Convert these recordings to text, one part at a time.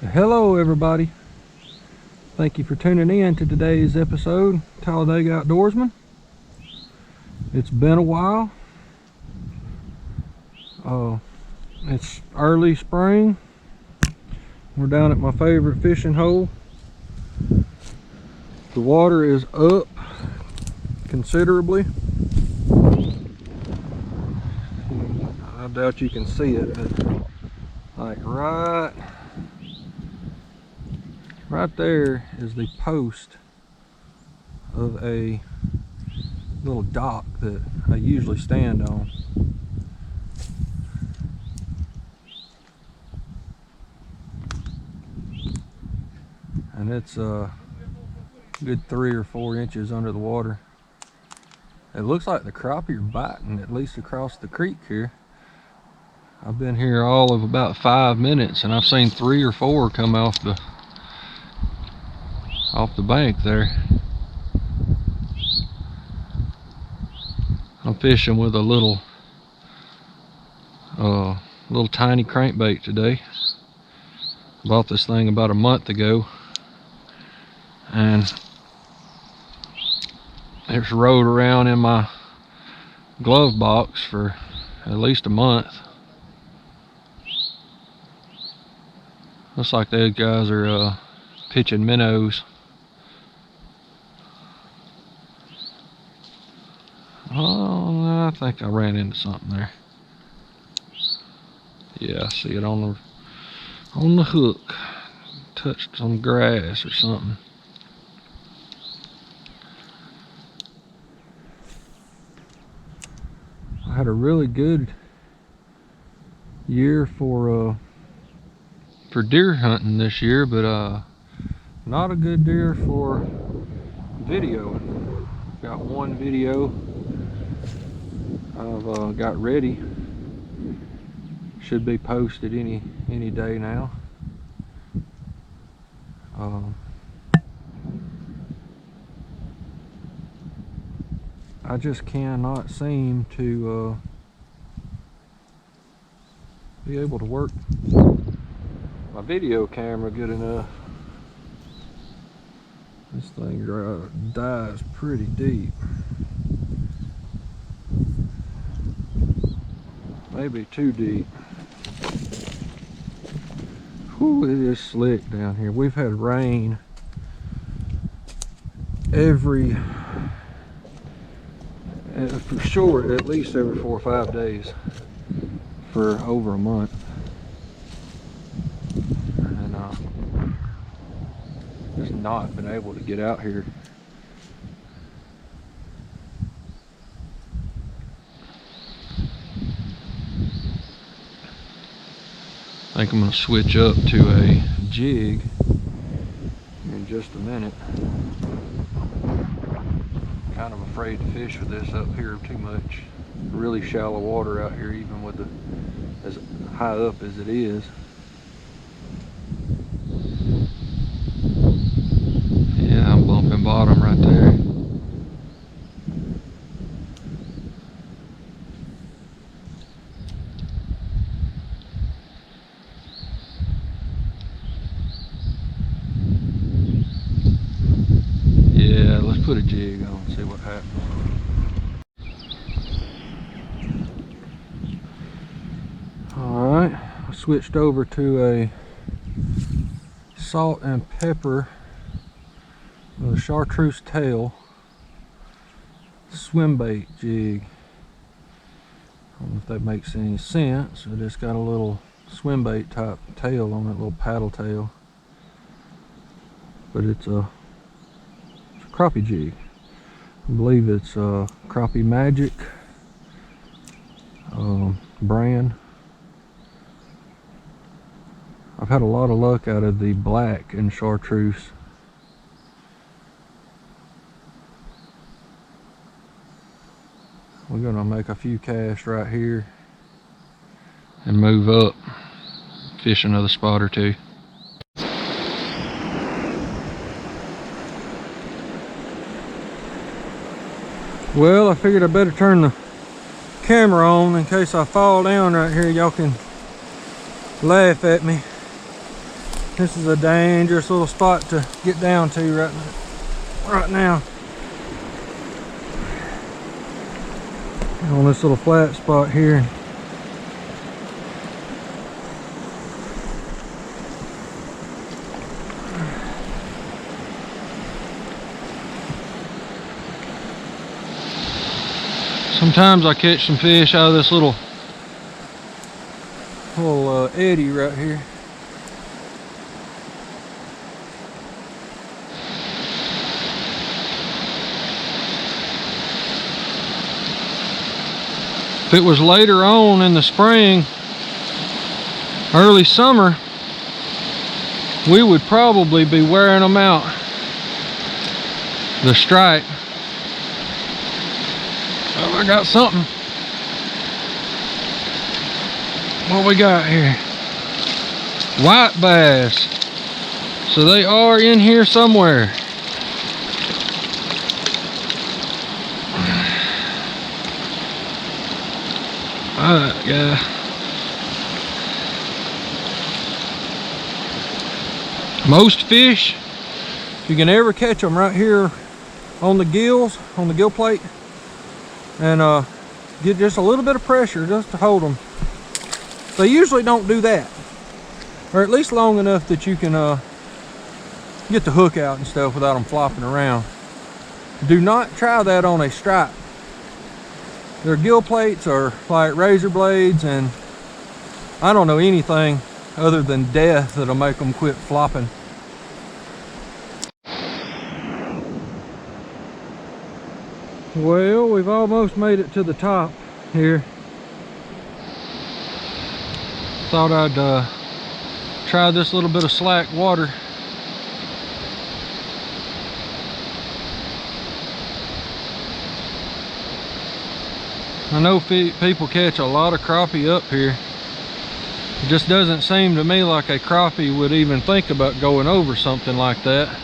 Hello everybody, thank you for tuning in to today's episode, Talladega Outdoorsman. It's been a while. It's early spring. We're down at my favorite fishing hole. The water is up considerably. I doubt you can see it, but like right there is the post of a little dock that I usually stand on. And it's a good 3 or 4 inches under the water. It looks like the crappie are biting, at least across the creek here. I've been here all of about 5 minutes and I've seen 3 or 4 come off the bank there. I'm fishing with a little tiny crankbait today. Bought this thing about a month ago and it's rode around in my glove box for at least a month. Looks like those guys are pitching minnows. Oh, I think I ran into something there. Yeah, I see it on the hook. Touched some grass or something. I had a really good year for deer hunting this year, but not a good year for videoing. Got one video I've got ready. Should be posted any day now. I just cannot seem to be able to work my video camera good enough. This thing dives pretty deep. Maybe too deep. Whew, it is slick down here. We've had rain for sure, at least every 4 or 5 days for over a month. And just not been able to get out here. I think I'm going to switch up to a jig in just a minute. Kind of afraid to fish with this up here too much. Really shallow water out here, even with as high up as it is. Yeah, I'm bumping bottom right there. Yeah, let's put a jig on and see what happens. Alright, I switched over to a salt and pepper with a chartreuse tail swim bait jig. I don't know if that makes any sense. It just got a little swim bait type tail on it, little paddle tail. But it's a crappie jig. I believe it's Crappie Magic brand. I've had a lot of luck out of the black and chartreuse. We're gonna make a few casts right here and move up, fish another spot or two. Well, I figured I better turn the camera on in case I fall down right here. Y'all can laugh at me. This is a dangerous little spot to get down to right now. On this little flat spot here. Sometimes I catch some fish out of this little eddy right here. If it was later on in the spring, early summer, we would probably be wearing them out. The stripe. Oh, I got something. What we got here? White bass. So they are in here somewhere. Alright, yeah. Most fish, if you can ever catch them right here on the gills, on the gill plate, and get just a little bit of pressure just to hold them. They usually don't do that, or at least long enough that you can get the hook out and stuff without them flopping around. Do not try that on a stripe. Their gill plates are like razor blades, and I don't know anything other than death that'll make them quit flopping. Well, we've almost made it to the top here. Thought I'd try this little bit of slack water. I know people catch a lot of crappie up here. It just doesn't seem to me like a crappie would even think about going over something like that.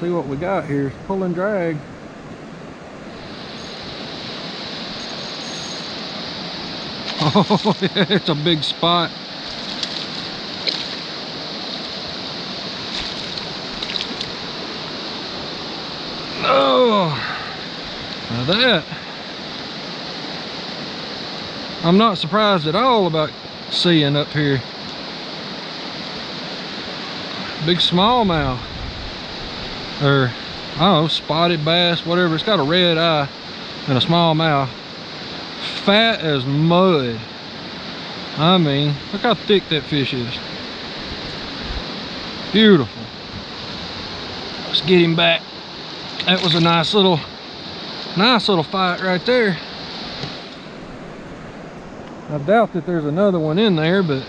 See what we got here. Pull and drag. Oh yeah, it's a big spot. Oh, now that I'm not surprised at all about seeing up here. Big smallmouth. Or I don't know, spotted bass, whatever. It's got a red eye and a small mouth. Fat as mud. I mean, look how thick that fish is. Beautiful. Let's get him back. That was a nice little fight right there. I doubt that there's another one in there, but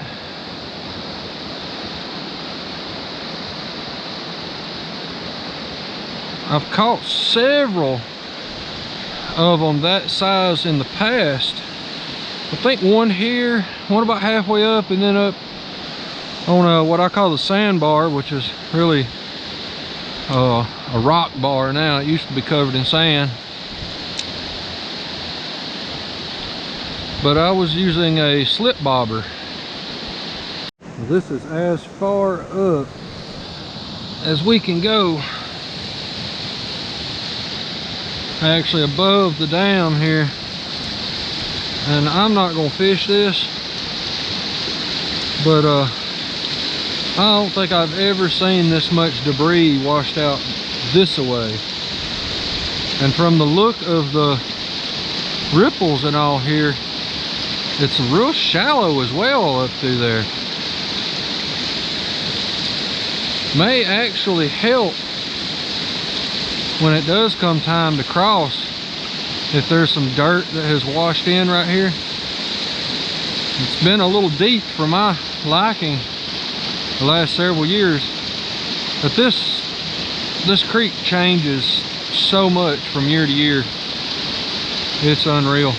I've caught several of them that size in the past. I think one here, one about halfway up, and then up on what I call the sandbar, which is really a rock bar now. It used to be covered in sand. But I was using a slip bobber. This is as far up as we can go. Actually above the dam here, and I'm not gonna fish this, but I don't think I've ever seen this much debris washed out this away. And from the look of the ripples and all here, it's real shallow as well up through there. May actually help when it does come time to cross, if there's some dirt that has washed in right here. It's been a little deep for my liking the last several years, but this creek changes so much from year to year. It's unreal.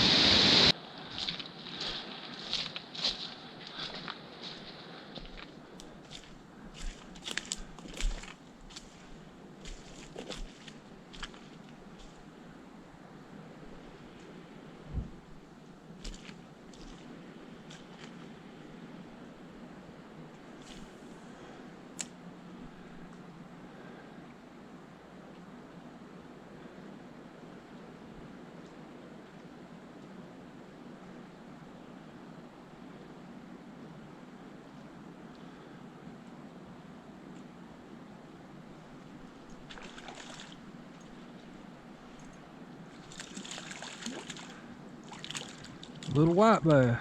Little white bass.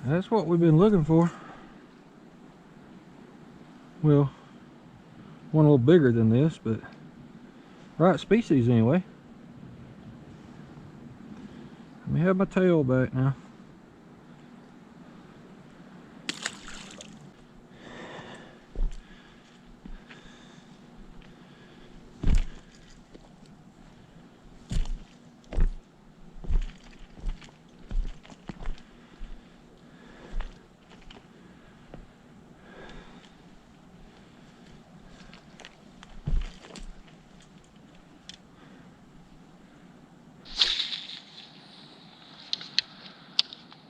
That's what we've been looking for. Well, one a little bigger than this, but right species anyway. Let me have my tail back now.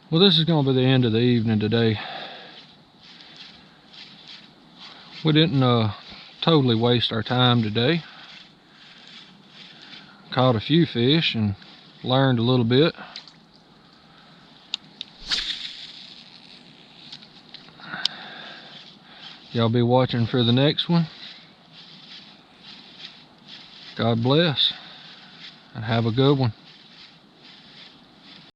Well, this is going to be the end of the evening today. We didn't totally waste our time today. Caught a few fish and learned a little bit. Y'all be watching for the next one. God bless and have a good one.